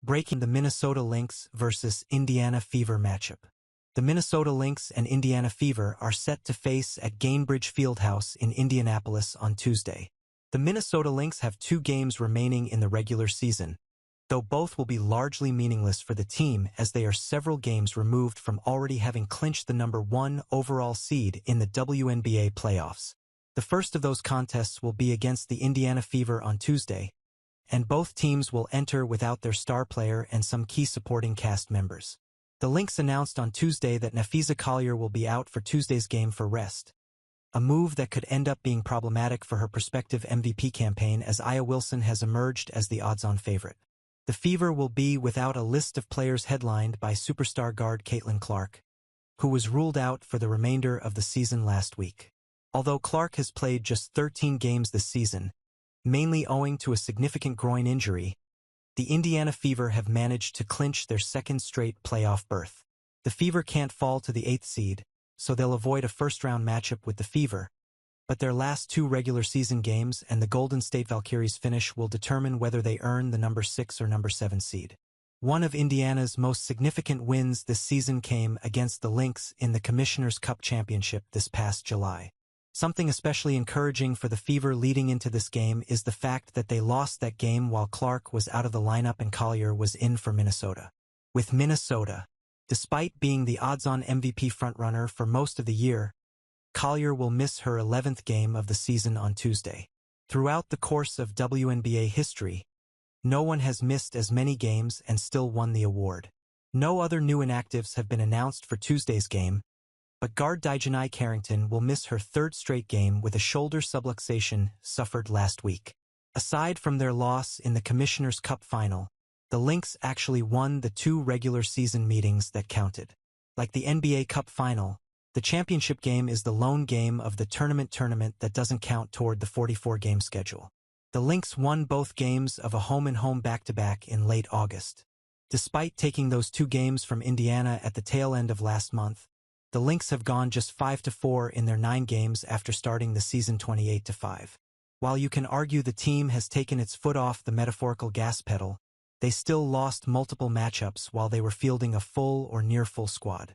Breaking the Minnesota Lynx versus Indiana Fever matchup. The Minnesota Lynx and Indiana Fever are set to face at Gainbridge Fieldhouse in Indianapolis on Tuesday. The Minnesota Lynx have 2 games remaining in the regular season, though both will be largely meaningless for the team as they are several games removed from already having clinched the number 1 overall seed in the WNBA playoffs. The first of those contests will be against the Indiana Fever on Tuesday, and both teams will enter without their star player and some key supporting cast members. The Lynx announced on Tuesday that Napheesa Collier will be out for Tuesday's game for rest, a move that could end up being problematic for her prospective MVP campaign as Aya Wilson has emerged as the odds-on favorite. The Fever will be without a list of players headlined by superstar guard Caitlin Clark, who was ruled out for the remainder of the season last week. Although Clark has played just 13 games this season, mainly owing to a significant groin injury, the Indiana Fever have managed to clinch their second straight playoff berth. The Fever can't fall to the 8th seed, so they'll avoid a first-round matchup with the Fever, but their last 2 regular season games and the Golden State Valkyries finish will determine whether they earn the number 6 or number 7 seed. One of Indiana's most significant wins this season came against the Lynx in the Commissioner's Cup Championship this past July. Something especially encouraging for the Fever leading into this game is the fact that they lost that game while Clark was out of the lineup and Collier was in for Minnesota. With Minnesota, despite being the odds-on MVP frontrunner for most of the year, Collier will miss her 11th game of the season on Tuesday. Throughout the course of WNBA history, no one has missed as many games and still won the award. No other new inactives have been announced for Tuesday's game, but guard Dijanai Carrington will miss her 3rd straight game with a shoulder subluxation suffered last week. Aside from their loss in the Commissioner's Cup final, the Lynx actually won the 2 regular season meetings that counted. Like the NBA Cup final, the championship game is the lone game of the tournament that doesn't count toward the 44-game schedule. The Lynx won both games of a home-and-home back-to-back in late August. Despite taking those 2 games from Indiana at the tail end of last month, the Lynx have gone just 5-4 in their 9 games after starting the season 28-5. While you can argue the team has taken its foot off the metaphorical gas pedal, they still lost multiple matchups while they were fielding a full or near full squad.